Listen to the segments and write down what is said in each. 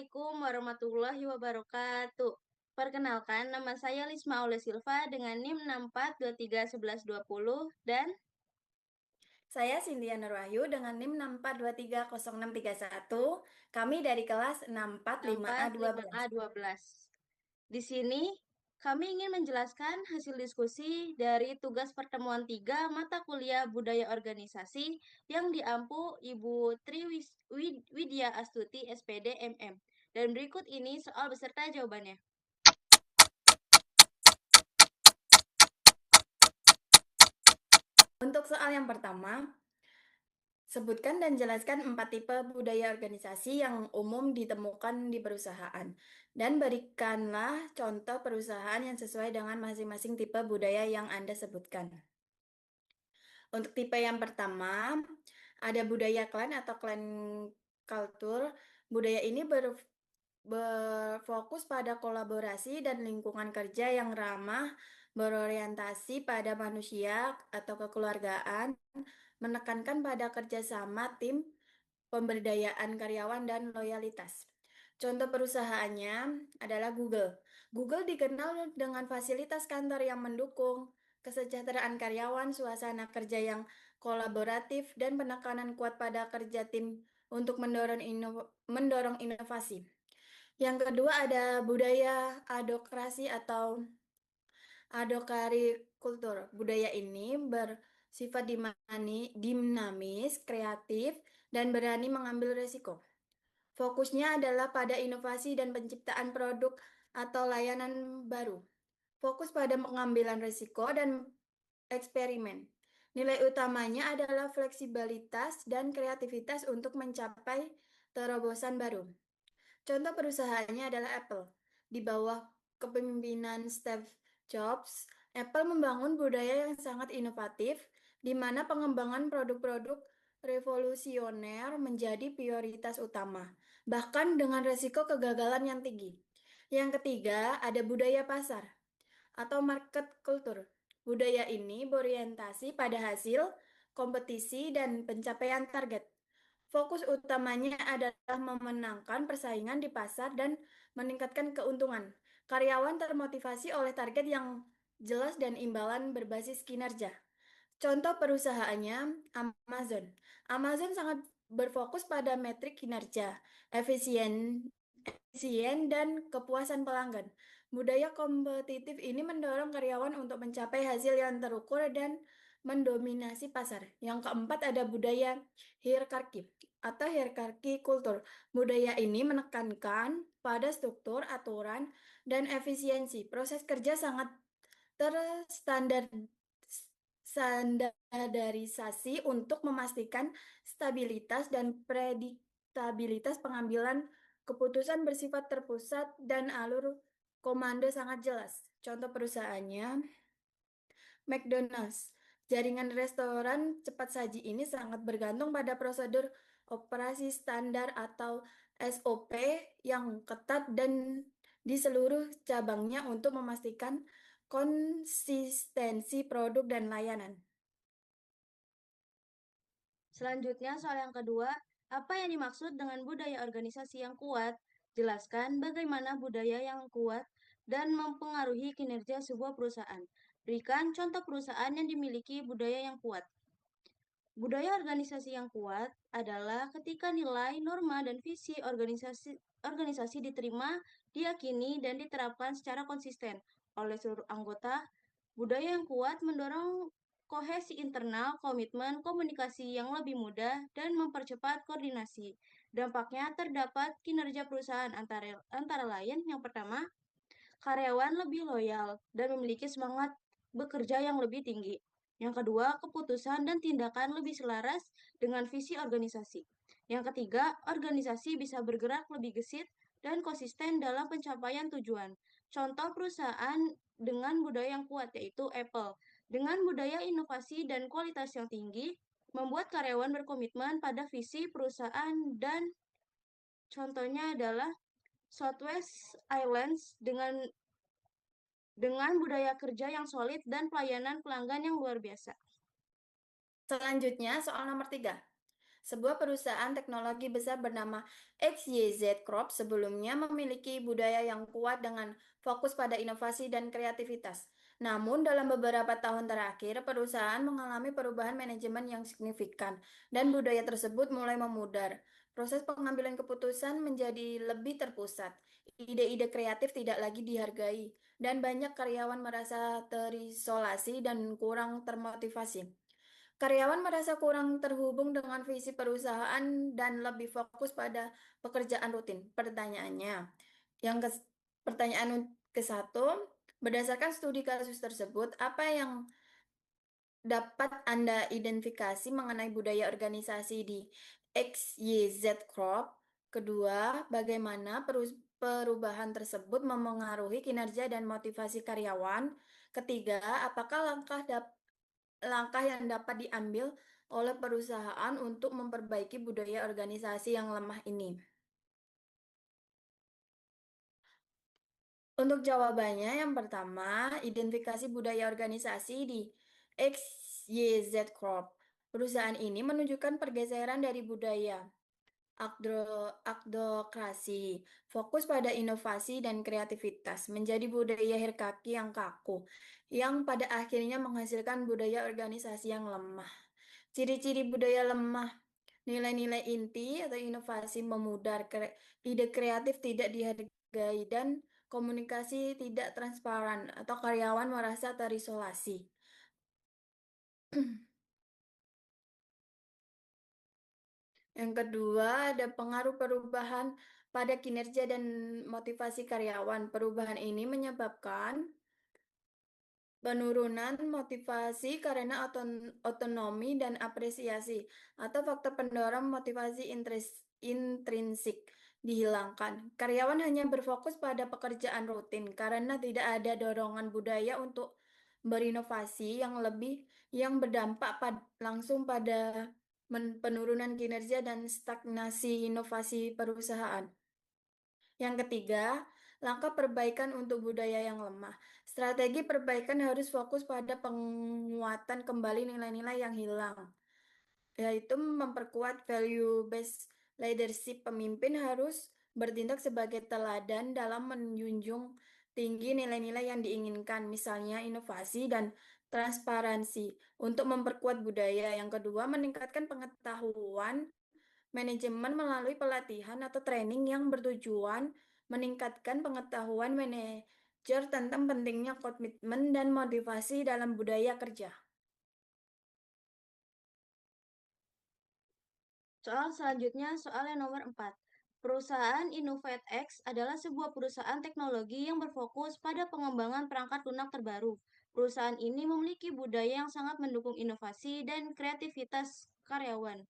Assalamualaikum warahmatullahi wabarakatuh. Perkenalkan, nama saya Lisma Aule Silva dengan NIM 64231120 dan Saya Cynthia Nurwahyu dengan NIM 64230631. Kami dari kelas 645A12. 65A12. Di sini, kami ingin menjelaskan hasil diskusi dari tugas pertemuan 3 mata kuliah Budaya Organisasi yang diampu Ibu Widya Astuti, SPD, MM. Dan berikut ini soal beserta jawabannya. Untuk soal yang pertama, sebutkan dan jelaskan 4 tipe budaya organisasi yang umum ditemukan di perusahaan. Dan berikanlah contoh perusahaan yang sesuai dengan masing-masing tipe budaya yang Anda sebutkan. Untuk tipe yang pertama, ada budaya klan atau clan culture. Budaya ini berfokus pada kolaborasi dan lingkungan kerja yang ramah, berorientasi pada manusia atau kekeluargaan, menekankan pada kerjasama tim, pemberdayaan karyawan, dan loyalitas. Contoh perusahaannya adalah Google. Google dikenal dengan fasilitas kantor yang mendukung, kesejahteraan karyawan, suasana kerja yang kolaboratif, dan penekanan kuat pada kerja tim untuk mendorong inovasi. Yang kedua ada budaya adokrasi atau adokari kultur. Budaya ini bersifat dinamis, kreatif, dan berani mengambil risiko. Fokusnya adalah pada inovasi dan penciptaan produk atau layanan baru. Fokus pada pengambilan risiko dan eksperimen. Nilai utamanya adalah fleksibilitas dan kreativitas untuk mencapai terobosan baru. Contoh perusahaannya adalah Apple. Di bawah kepemimpinan Steve Jobs, Apple membangun budaya yang sangat inovatif, di mana pengembangan produk-produk revolusioner menjadi prioritas utama, bahkan dengan resiko kegagalan yang tinggi. Yang ketiga, ada budaya pasar atau market culture. Budaya ini berorientasi pada hasil, kompetisi, dan pencapaian target. Fokus utamanya adalah memenangkan persaingan di pasar dan meningkatkan keuntungan. Karyawan termotivasi oleh target yang jelas dan imbalan berbasis kinerja. Contoh perusahaannya Amazon. Amazon sangat berfokus pada metrik kinerja, efisien dan kepuasan pelanggan. Budaya kompetitif ini mendorong karyawan untuk mencapai hasil yang terukur dan mendominasi pasar. Yang keempat ada budaya hierarki atau hierarki kultur. Budaya ini menekankan pada struktur, aturan, dan efisiensi. Proses kerja sangat terstandarisasi untuk memastikan stabilitas dan prediktabilitas pengambilan keputusan bersifat terpusat dan alur komando sangat jelas. Contoh perusahaannya McDonald's. Jaringan restoran cepat saji ini sangat bergantung pada prosedur operasi standar atau SOP yang ketat dan di seluruh cabangnya untuk memastikan konsistensi produk dan layanan. selanjutnya soal yang kedua, apa yang dimaksud dengan budaya organisasi yang kuat? Jelaskan bagaimana budaya yang kuat dan mempengaruhi kinerja sebuah perusahaan. Berikan contoh perusahaan yang dimiliki budaya yang kuat. Budaya organisasi yang kuat adalah ketika nilai, norma, dan visi organisasi diterima, diyakini, dan diterapkan secara konsisten oleh seluruh anggota. Budaya yang kuat mendorong kohesi internal, komitmen, komunikasi yang lebih mudah, dan mempercepat koordinasi. Dampaknya terdapat kinerja perusahaan antara lain yang pertama, karyawan lebih loyal dan memiliki semangat bekerja yang lebih tinggi. Yang kedua, keputusan dan tindakan lebih selaras dengan visi organisasi. Yang ketiga, organisasi bisa bergerak lebih gesit dan konsisten dalam pencapaian tujuan. Contoh perusahaan dengan budaya yang kuat yaitu Apple. Dengan budaya inovasi dan kualitas yang tinggi, membuat karyawan berkomitmen pada visi perusahaan dan contohnya adalah Southwest Airlines dengan budaya kerja yang solid dan pelayanan pelanggan yang luar biasa. Selanjutnya, soal nomor 3. Sebuah perusahaan teknologi besar bernama XYZ Corp sebelumnya memiliki budaya yang kuat dengan fokus pada inovasi dan kreativitas. Namun, dalam beberapa tahun terakhir, perusahaan mengalami perubahan manajemen yang signifikan, dan budaya tersebut mulai memudar. Proses pengambilan keputusan menjadi lebih terpusat, ide-ide kreatif tidak lagi dihargai, dan banyak karyawan merasa terisolasi dan kurang termotivasi. Karyawan merasa kurang terhubung dengan visi perusahaan dan lebih fokus pada pekerjaan rutin. Yang ke, pertanyaan ke satu, berdasarkan studi kasus tersebut, apa yang dapat Anda identifikasi mengenai budaya organisasi di XYZ Corp? Kedua, bagaimana perubahan tersebut memengaruhi kinerja dan motivasi karyawan? Ketiga, apakah langkah yang dapat diambil oleh perusahaan untuk memperbaiki budaya organisasi yang lemah ini? Untuk jawabannya, yang pertama, identifikasi budaya organisasi di XYZ Corp. Perusahaan ini menunjukkan pergeseran dari budaya Akdokrasi, fokus pada inovasi dan kreativitas, menjadi budaya hierarki yang kaku, yang pada akhirnya menghasilkan budaya organisasi yang lemah. Ciri-ciri budaya lemah, nilai-nilai inti atau inovasi memudar, ide kreatif tidak dihargai, dan komunikasi tidak transparan atau karyawan merasa terisolasi. Yang kedua, ada pengaruh perubahan pada kinerja dan motivasi karyawan. Perubahan ini menyebabkan penurunan motivasi karena otonomi dan apresiasi atau faktor pendorong motivasi intrinsik dihilangkan. Karyawan hanya berfokus pada pekerjaan rutin karena tidak ada dorongan budaya untuk berinovasi yang lebih yang berdampak langsung pada penurunan kinerja dan stagnasi inovasi perusahaan. Yang ketiga, langkah perbaikan untuk budaya yang lemah. Strategi perbaikan harus fokus pada penguatan kembali nilai-nilai yang hilang, yaitu memperkuat value-based leadership. Pemimpin harus bertindak sebagai teladan dalam menjunjung tinggi nilai-nilai yang diinginkan, misalnya inovasi dan transparansi, untuk memperkuat budaya. Yang kedua, meningkatkan pengetahuan manajemen melalui pelatihan atau training yang bertujuan meningkatkan pengetahuan manajer tentang pentingnya komitmen dan motivasi dalam budaya kerja. Soal selanjutnya, soal yang nomor 4. Perusahaan InnovateX adalah sebuah perusahaan teknologi yang berfokus pada pengembangan perangkat lunak terbaru. Perusahaan ini memiliki budaya yang sangat mendukung inovasi dan kreativitas karyawan.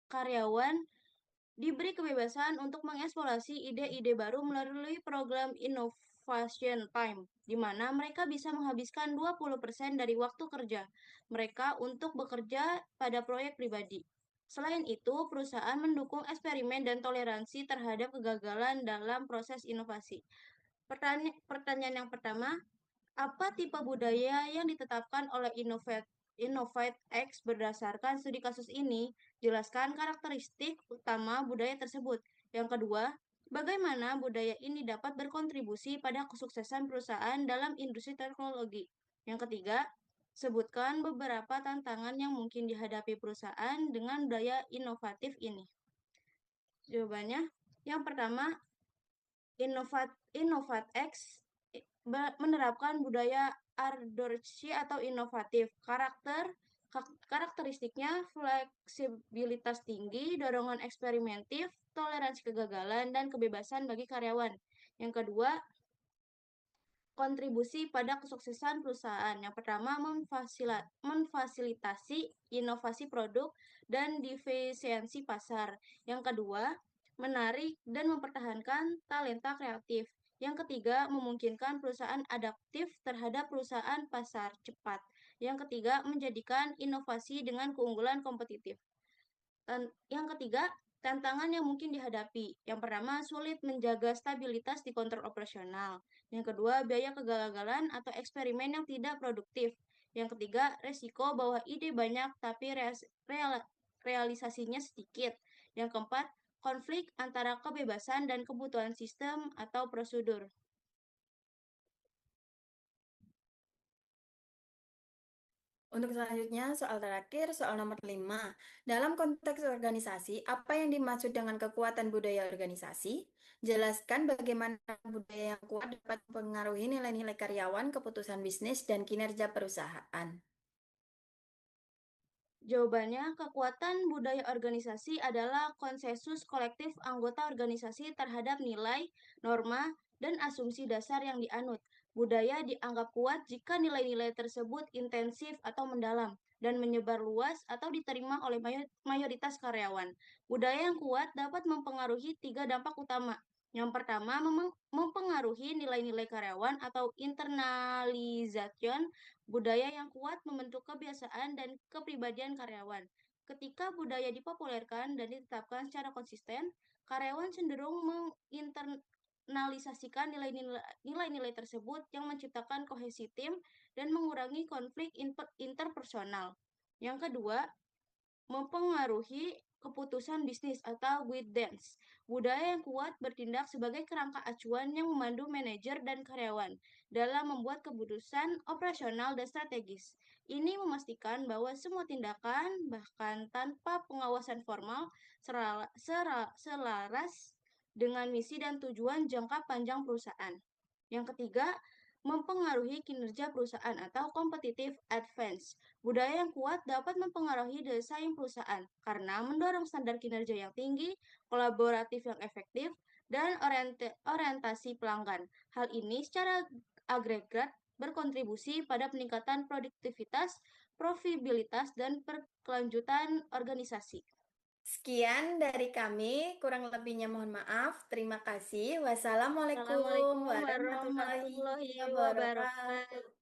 Karyawan diberi kebebasan untuk mengeksplorasi ide-ide baru melalui program Innovation Time, di mana mereka bisa menghabiskan 20% dari waktu kerja mereka untuk bekerja pada proyek pribadi. Selain itu, perusahaan mendukung eksperimen dan toleransi terhadap kegagalan dalam proses inovasi. Pertanyaan yang pertama, apa tipe budaya yang ditetapkan oleh Innovate X berdasarkan studi kasus ini? Jelaskan karakteristik utama budaya tersebut. Yang kedua, bagaimana budaya ini dapat berkontribusi pada kesuksesan perusahaan dalam industri teknologi? Yang ketiga, sebutkan beberapa tantangan yang mungkin dihadapi perusahaan dengan budaya inovatif ini. Jawabannya, yang pertama, InnovateX menerapkan budaya ardorsi atau inovatif. Karakteristiknya fleksibilitas tinggi, dorongan eksperimentif, toleransi kegagalan, dan kebebasan bagi karyawan. Yang kedua, kontribusi pada kesuksesan perusahaan. Yang pertama, memfasilitasi inovasi produk dan defisiensi pasar. Yang kedua, menarik dan mempertahankan talenta kreatif. Yang ketiga, memungkinkan perusahaan adaptif terhadap perusahaan pasar cepat. Yang ketiga, menjadikan inovasi dengan keunggulan kompetitif. Yang ketiga, tantangan yang mungkin dihadapi. Yang pertama, sulit menjaga stabilitas di kontrol operasional. Yang kedua, biaya kegagalan atau eksperimen yang tidak produktif. Yang ketiga, resiko bahwa ide banyak tapi realisasinya sedikit. Yang keempat, konflik antara kebebasan dan kebutuhan sistem atau prosedur. Untuk selanjutnya, soal terakhir, soal nomor 5. Dalam konteks organisasi, apa yang dimaksud dengan kekuatan budaya organisasi? Jelaskan bagaimana budaya yang kuat dapat mempengaruhi nilai-nilai karyawan, keputusan bisnis, dan kinerja perusahaan. Jawabannya, kekuatan budaya organisasi adalah konsensus kolektif anggota organisasi terhadap nilai, norma, dan asumsi dasar yang dianut. Budaya dianggap kuat jika nilai-nilai tersebut intensif atau mendalam dan menyebar luas atau diterima oleh mayoritas karyawan. Budaya yang kuat dapat mempengaruhi tiga dampak utama. Yang pertama, mempengaruhi nilai-nilai karyawan atau internalization. Budaya yang kuat membentuk kebiasaan dan kepribadian karyawan. Ketika budaya dipopulerkan dan ditetapkan secara konsisten, karyawan cenderung menginternalisasikan nilai-nilai tersebut yang menciptakan kohesi tim dan mengurangi konflik interpersonal. Yang kedua, mempengaruhi keputusan bisnis atau guidance. Budaya yang kuat bertindak sebagai kerangka acuan yang memandu manajer dan karyawan dalam membuat keputusan operasional dan strategis. Ini memastikan bahwa semua tindakan, bahkan tanpa pengawasan formal, selaras dengan misi dan tujuan jangka panjang perusahaan. Yang ketiga, mempengaruhi kinerja perusahaan atau competitive advance. Budaya yang kuat dapat mempengaruhi daya saing perusahaan karena mendorong standar kinerja yang tinggi, kolaboratif yang efektif, dan orientasi pelanggan. Hal ini secara agregat berkontribusi pada peningkatan produktivitas, profitabilitas, dan berkelanjutan organisasi. Sekian dari kami, kurang lebihnya mohon maaf. Terima kasih. Wassalamualaikum Assalamualaikum warahmatullahi warahmatullahi wabarakatuh. wabarakatuh.